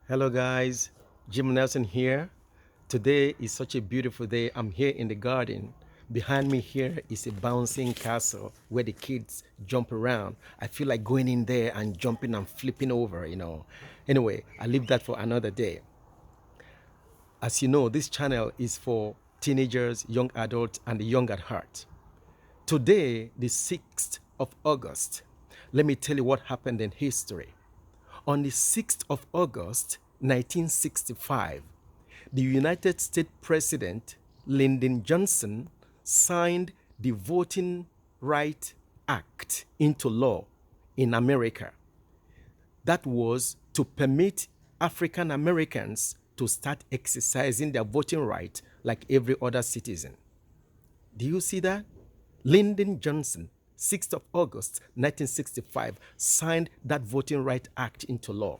Hello, guys. Jim Nelson here. Today is such a beautiful day. I'm here in the garden. Behind me here is a bouncing castle where the kids jump around. I feel like going in there and jumping and flipping over. Anyway, I leave that for another day. As you know, this channel is for teenagers, young adults, and the young at heart. Today, the 6th of August, let me tell you what happened in history. On the 6th of August, 1965, the United States President Lyndon Johnson signed the Voting Rights Act into law in America. That was to permit African Americans to start exercising their voting right like every other citizen. Do you see that? Lyndon Johnson, 6th of August 1965, signed that Voting Rights Act into law.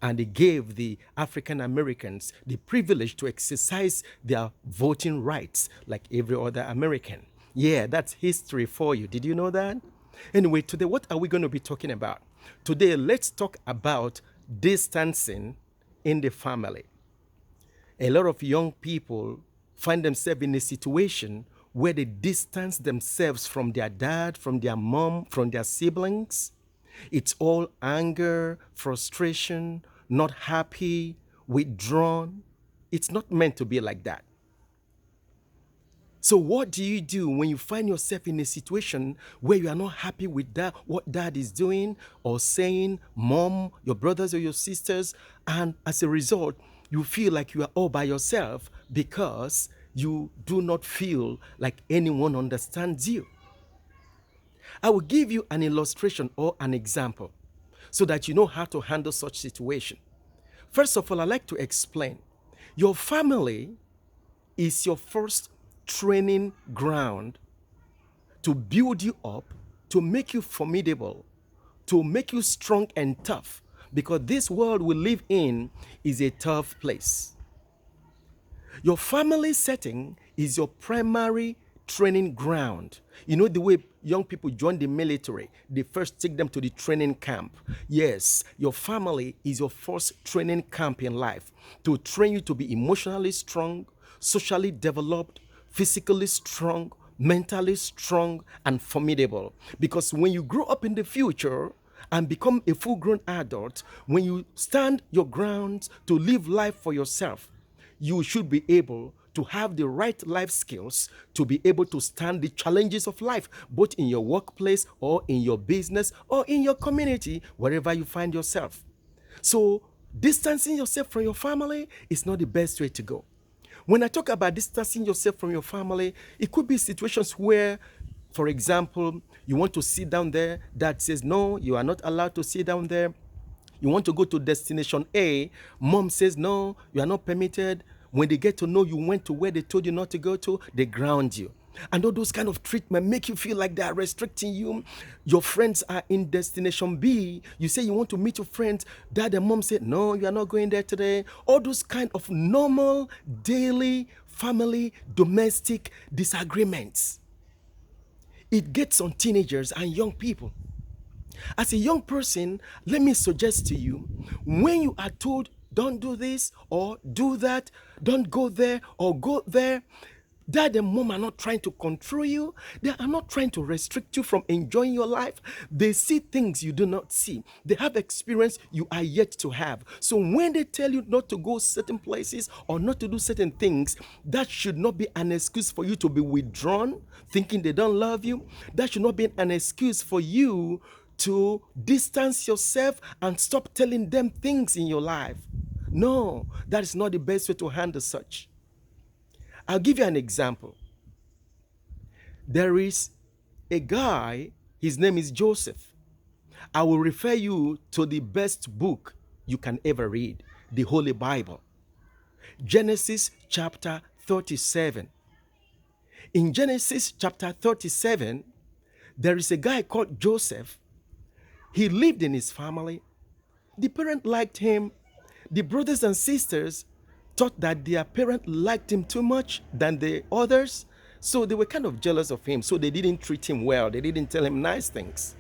And it gave the African Americans the privilege to exercise their voting rights like every other American. Yeah, that's history for you. Did you know that? Anyway, today, what are we going to be talking about? Today, let's talk about distancing in the family. A lot of young people find themselves in a situation where they distance themselves from their dad, from their mom, from their siblings. It's all anger, frustration, not happy, withdrawn. It's not meant to be like that. So what do you do when you find yourself in a situation where you are not happy with what dad is doing or saying, mom, your brothers or your sisters, and as a result, you feel like you are all by yourself because you do not feel like anyone understands you? I will give you an illustration or an example so that you know how to handle such situation. First of all, I'd like to explain. Your family is your first training ground to build you up, to make you formidable, to make you strong and tough, because this world we live in is a tough place. Your family setting is your primary training ground. You know the way young people join the military, they first take them to the training camp. Yes, your family is your first training camp in life to train you to be emotionally strong, socially developed, physically strong, mentally strong, and formidable. Because when you grow up in the future and become a full-grown adult, when you stand your ground to live life for yourself, you should be able to have the right life skills to be able to stand the challenges of life, both in your workplace or in your business or in your community, wherever you find yourself. So distancing yourself from your family is not the best way to go. When I talk about distancing yourself from your family, it could be situations where, for example, you want to sit down there, dad says, no, you are not allowed to sit down there. You want to go to destination A, mom says, no, you are not permitted. When they get to know you went to where they told you not to go to, they ground you. And all those kind of treatment make you feel like they are restricting you. Your friends are in destination B. You say you want to meet your friends. Dad and mom say, no, you are not going there today. All those kind of normal, daily, family, domestic disagreements. It gets on teenagers and young people. As a young person, let me suggest to you, when you are told, don't do this or do that, don't go there or go there, dad and mom are not trying to control you. They are not trying to restrict you from enjoying your life. They see things you do not see. They have experience you are yet to have. So when they tell you not to go certain places or not to do certain things, that should not be an excuse for you to be withdrawn, thinking they don't love you. That should not be an excuse for you to distance yourself and stop telling them things in your life. No, that is not the best way to handle such. I'll give you an example. There is a guy, his name is Joseph. I will refer you to the best book you can ever read, the Holy Bible. Genesis chapter 37. In Genesis chapter 37, there is a guy called Joseph. He lived in his family. The parent liked him. The brothers and sisters thought that their parent liked him too much than the others. So they were kind of jealous of him. So they didn't treat him well. They didn't tell him nice things.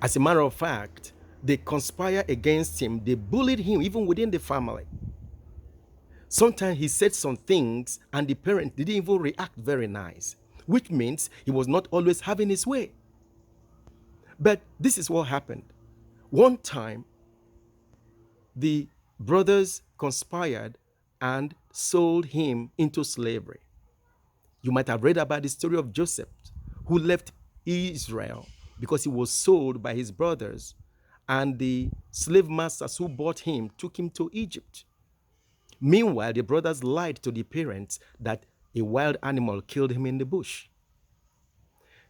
As a matter of fact, They conspire against him. They bullied him even within the family. Sometimes he said some things and the parent didn't even react very nice, which means he was not always having his way. But this is what happened. One time, the brothers conspired and sold him into slavery. You might have read about the story of Joseph, who left Israel because he was sold by his brothers, and the slave masters who bought him took him to Egypt. Meanwhile, the brothers lied to the parents that a wild animal killed him in the bush.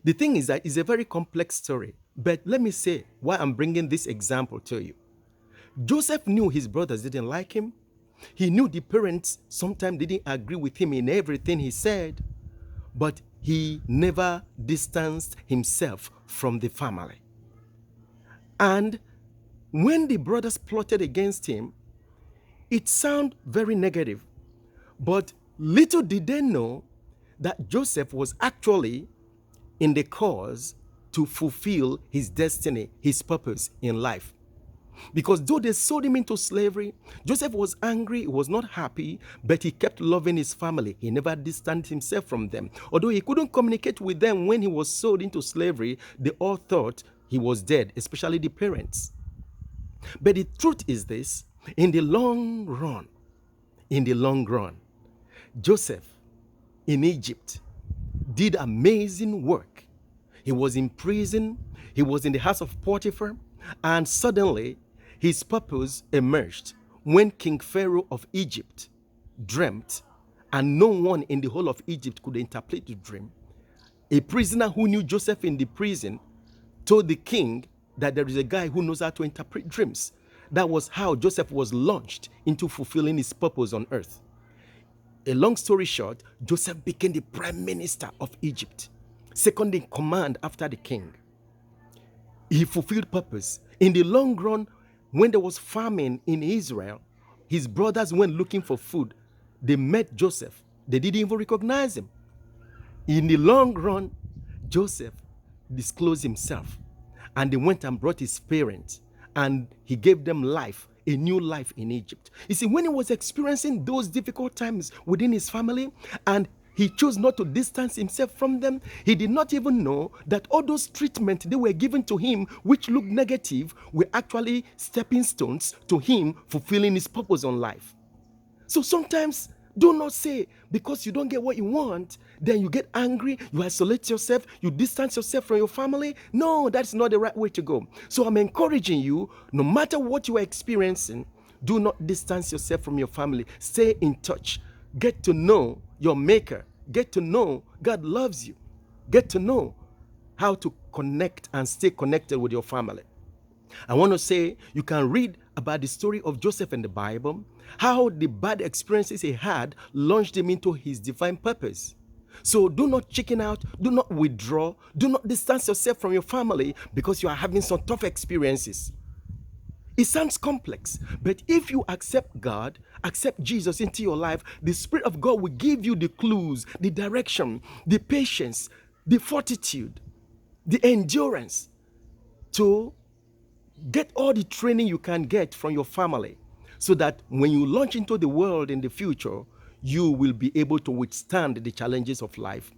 The thing is that it's a very complex story, but let me say why I'm bringing this example to you. Joseph knew his brothers didn't like him. He knew the parents sometimes didn't agree with him in everything he said, but he never distanced himself from the family. And when the brothers plotted against him, it sounded very negative, but little did they know that Joseph was actually in the cause to fulfill his destiny, his purpose in life. Because though they sold him into slavery, Joseph was angry, he was not happy, but he kept loving his family. He never distanced himself from them. Although he couldn't communicate with them when he was sold into slavery, they all thought he was dead, especially the parents. But the truth is this, in the long run, Joseph in Egypt did amazing work. He was in prison, he was in the house of Potiphar, and suddenly his purpose emerged when King Pharaoh of Egypt dreamt, and no one in the whole of Egypt could interpret the dream. A prisoner who knew Joseph in the prison told the king that there is a guy who knows how to interpret dreams. That was how Joseph was launched into fulfilling his purpose on earth. A long story short, Joseph became the prime minister of Egypt, second in command after the king. He fulfilled purpose. In the long run, when there was famine in Israel, his brothers went looking for food. They met Joseph. They didn't even recognize him. In the long run, Joseph disclosed himself, and they went and brought his parents, and he gave them life, a new life in Egypt. You see, when he was experiencing those difficult times within his family, and he chose not to distance himself from them, he did not even know that all those treatments they were given to him, which looked negative, were actually stepping stones to him fulfilling his purpose on life. So sometimes, do not say because you don't get what you want, then you get angry, you isolate yourself, you distance yourself from your family. No, that's not the right way to go. So I'm encouraging you, no matter what you are experiencing, do not distance yourself from your family. Stay in touch. Get to know your maker. Get to know God loves you. Get to know how to connect and stay connected with your family. I want to say you can read about the story of Joseph in the Bible, how the bad experiences he had launched him into his divine purpose. So do not chicken out, do not withdraw, do not distance yourself from your family because you are having some tough experiences. It sounds complex, but if you accept God, accept Jesus into your life, the Spirit of God will give you the clues, the direction, the patience, the fortitude, the endurance to get all the training you can get from your family so that when you launch into the world in the future, you will be able to withstand the challenges of life.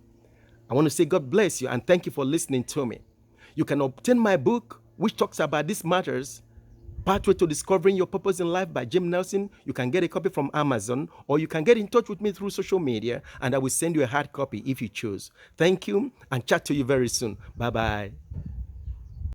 I want to say God bless you and thank you for listening to me. You can obtain my book, which talks about these matters, Pathway to Discovering Your Purpose in Life by Jim Nelson. You can get a copy from Amazon, or you can get in touch with me through social media, and I will send you a hard copy if you choose. Thank you, and chat to you very soon. Bye-bye.